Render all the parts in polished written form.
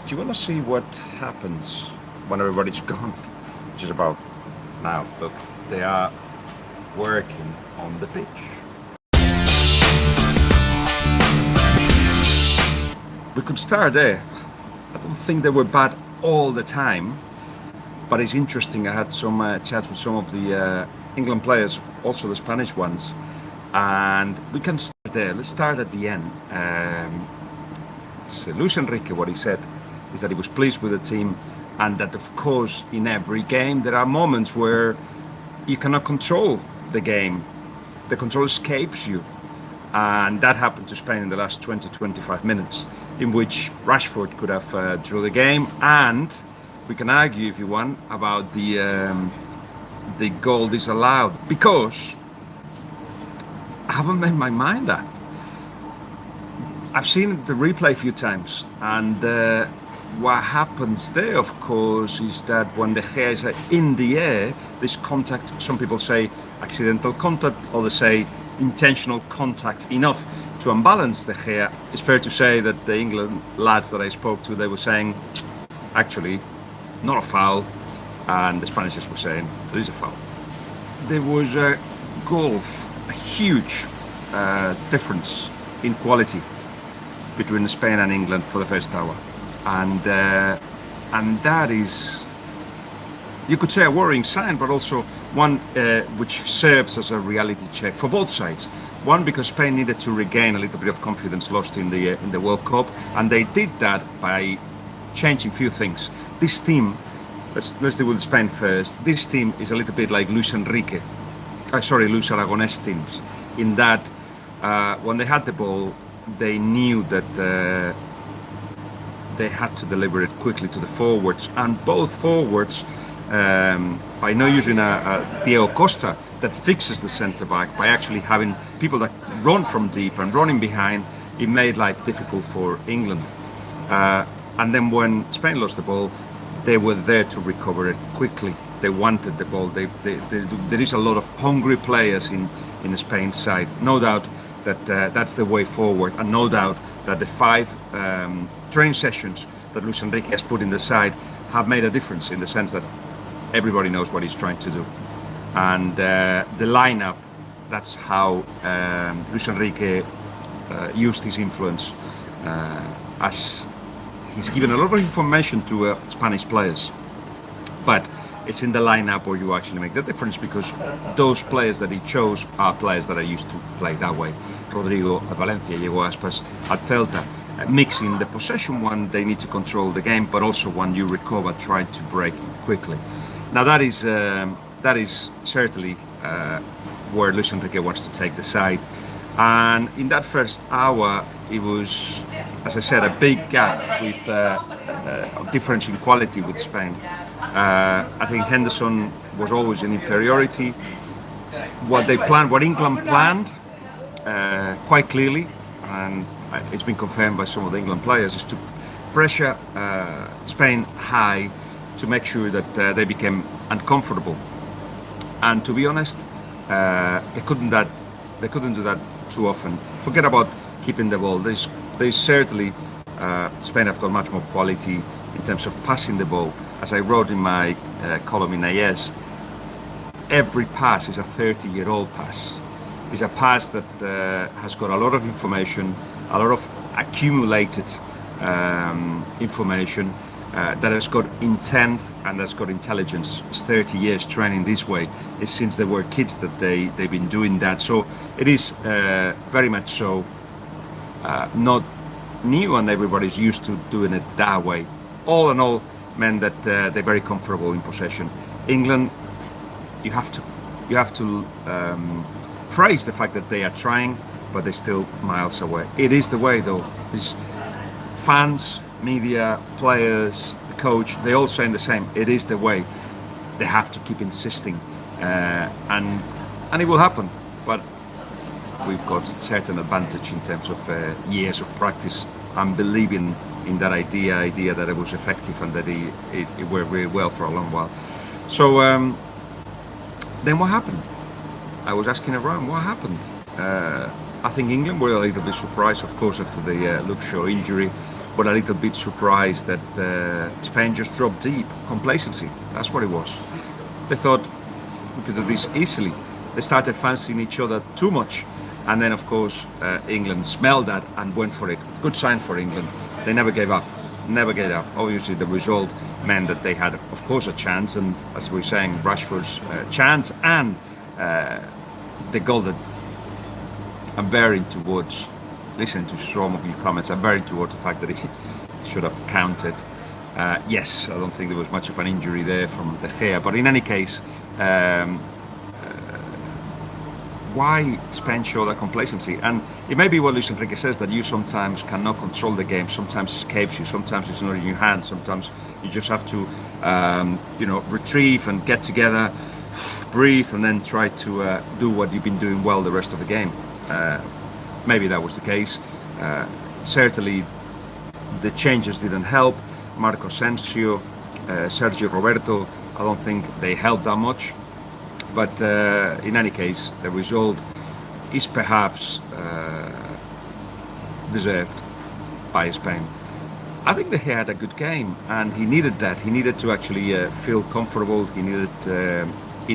Do you want to see what happens when everybody's gone? Which is about now. Look, they are working on the pitch. We could start there. I don't think they were bad all the time, but it's interesting. I had some chats with some of the England players, also the Spanish ones, and we can start there. Let's start at the end. So Luis Enrique, what he said is that he was pleased with the team, and that of course in every game there are moments where you cannot control the game. The control escapes you, and that happened to Spain in the last 20-25 minutes, in which Rashford could have drew the game, and we can argue if you want about the goal disallowed, because I haven't made my mind up. I've seen the replay a few times, and what happens there, of course, is that when De Gea is in the air, this contact, some people say accidental contact, others say intentional contact, enough to unbalance De Gea. It's fair to say that the England lads that I spoke to, they were saying, actually, not a foul, and the Spanish were saying, there is a foul. There was a huge difference in quality between Spain and England for the first hour, and that is, you could say, a worrying sign, but also one which serves as a reality check for both sides. One, because Spain needed to regain a little bit of confidence lost in the World Cup, and they did that by changing a few things. This team, let's deal with Spain first. This team is a little bit like Luis Aragonés teams, in that when they had the ball, they knew that they had to deliver it quickly to the forwards, and both forwards, by not using a Diego Costa that fixes the centre back, by actually having people that run from deep and running behind, it made life difficult for England. And then when Spain lost the ball, they were there to recover it quickly. They wanted the ball. There is a lot of hungry players in Spain's side. No doubt that that's the way forward, and no doubt that the 5 training sessions that Luis Enrique has put in the side have made a difference, in the sense that everybody knows what he's trying to do. And the lineup, that's how Luis Enrique used his influence, as he's given a lot of information to Spanish players, but it's in the lineup where you actually make the difference, because those players that he chose are players that are used to play that way. Rodrigo at Valencia, Diego Aspas at Celta, mixing the possession one, they need to control the game, but also when you recover, try to break quickly. Now that is certainly where Luis Enrique wants to take the side. And in that first hour, it was, as I said, a big gap with difference in quality with Spain. I think Henderson was always in inferiority. What England planned quite clearly, and it's been confirmed by some of the England players, is to pressure Spain high to make sure that they became uncomfortable. And to be honest, they couldn't do that too often. Forget about keeping the ball. There's certainly Spain have got much more quality in terms of passing the ball. As I wrote in my column in AS, every pass is a 30-year-old pass. It's a pass that has got a lot of information, a lot of accumulated information, that has got intent and that's got intelligence. It's 30 years training this way. It's since they were kids that they've been doing that. So it is very much so not new, and everybody's used to doing it that way. All in all, meant that they're very comfortable in possession. England, you have to praise the fact that they are trying, but they're still miles away. It is the way, though. These fans, media, players, the coach, they all saying the same. It is the way. They have to keep insisting, and it will happen. But we've got certain advantage in terms of years of practice and believing in that idea that it was effective and that it worked really well for a long while. So then what happened? I was asking around what happened. I think England were a little bit surprised, of course, after the Luke Shaw injury. but a little bit surprised that Spain just dropped deep. Complacency, that's what it was. They thought we could do this easily. They started fancying each other too much. And then, of course, England smelled that and went for it. Good sign for England. They never gave up. Never gave up. Obviously, the result meant that they had, of course, a chance. And as we were saying, Rashford's chance and the goal that I'm veering towards, listening to some of your comments, I'm veering towards the fact that he should have counted. Yes, I don't think there was much of an injury there from De Gea. But in any case, why Spain show that complacency? And it may be what Luis Enrique says, that you sometimes cannot control the game, sometimes escapes you, sometimes it's not in your hands, sometimes you just have to retrieve and get together, breathe, and then try to do what you've been doing well the rest of the game. Maybe that was the case. Certainly the changes didn't help. Marco Asensio, Sergio Roberto, I don't think they helped that much. But in any case, the result is perhaps deserved by Spain. I think that he had a good game, and he needed that. He needed to actually feel comfortable. He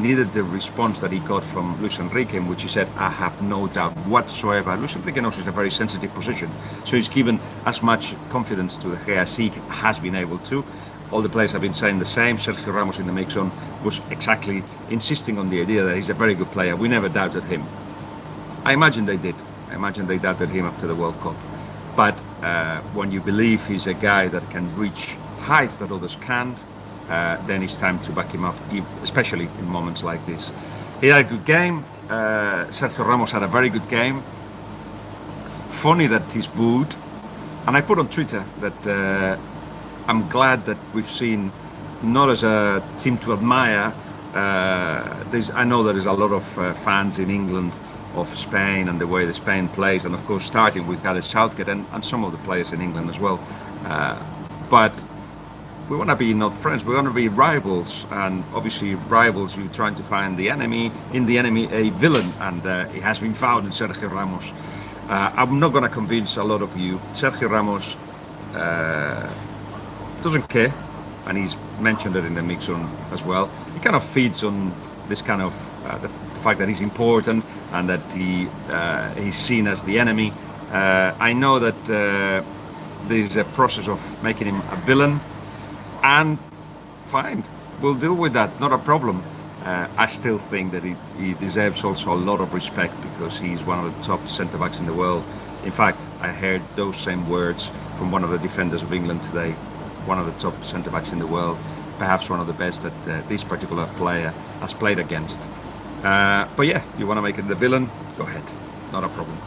needed the response that he got from Luis Enrique, in which he said, "I have no doubt whatsoever." Luis Enrique knows he's in a very sensitive position, so he's given as much confidence to De Gea as he has been able to. All the players have been saying the same. Sergio Ramos in the mix on was exactly insisting on the idea that he's a very good player. We never doubted him. I imagine they did. I imagine they doubted him after the World Cup. But when you believe he's a guy that can reach heights that others can't, then it's time to back him up, especially in moments like this. He had a good game. Sergio Ramos had a very good game. Funny that he's booed. And I put on Twitter that I'm glad that we've seen, not as a team to admire, I know there is a lot of fans in England of Spain and the way the Spain plays, and of course starting with Gareth Southgate and some of the players in England as well. But we want to be not friends, we want to be rivals, and obviously rivals, you're trying to find the enemy, in the enemy a villain, and it has been found in Sergio Ramos. I'm not going to convince a lot of you. Sergio Ramos doesn't care, and he's mentioned it in the mix on as well. He kind of feeds on this kind of the fact that he's important and that he's seen as the enemy. I know that there's a process of making him a villain, and fine, we'll deal with that, not a problem. I still think that he deserves also a lot of respect, because he's one of the top centre-backs in the world. In fact, I heard those same words from one of the defenders of England today. One of the top centre-backs in the world, perhaps one of the best that this particular player has played against. But yeah, you want to make him the villain? Go ahead, not a problem.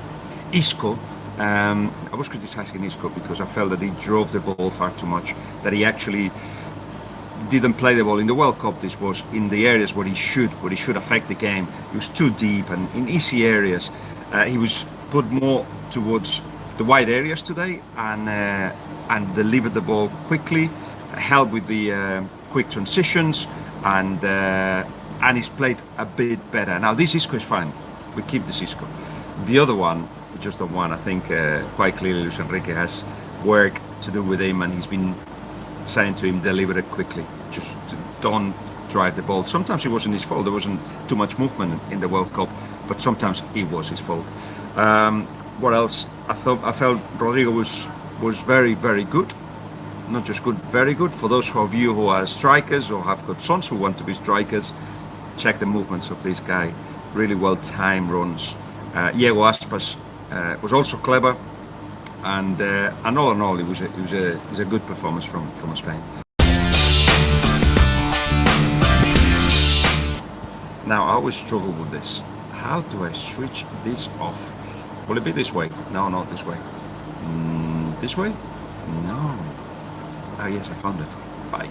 Isco, I was criticising Isco because I felt that he drove the ball far too much, that he actually didn't play the ball in the World Cup. This was in the areas where he should affect the game. He was too deep, and in easy areas he was put more towards the wide areas today, and delivered the ball quickly, helped with the quick transitions, and he's played a bit better. Now this Isco is fine, we keep this Isco. The other one, just the one, I think quite clearly Luis Enrique has work to do with him, and he's been saying to him, deliver it quickly, just don't drive the ball. Sometimes it wasn't his fault, there wasn't too much movement in the World Cup, but sometimes it was his fault. What else? I felt Rodrigo was very, very good. Not just good, very good. For those of you who are strikers or have got sons who want to be strikers, check the movements of this guy. Really well timed runs. Diego Aspas was also clever, and all in all, it was a good performance from Spain. Now I always struggle with this. How do I switch this off? Will it be this way? No, not this way. This way? No. Ah, yes, I found it. Bye.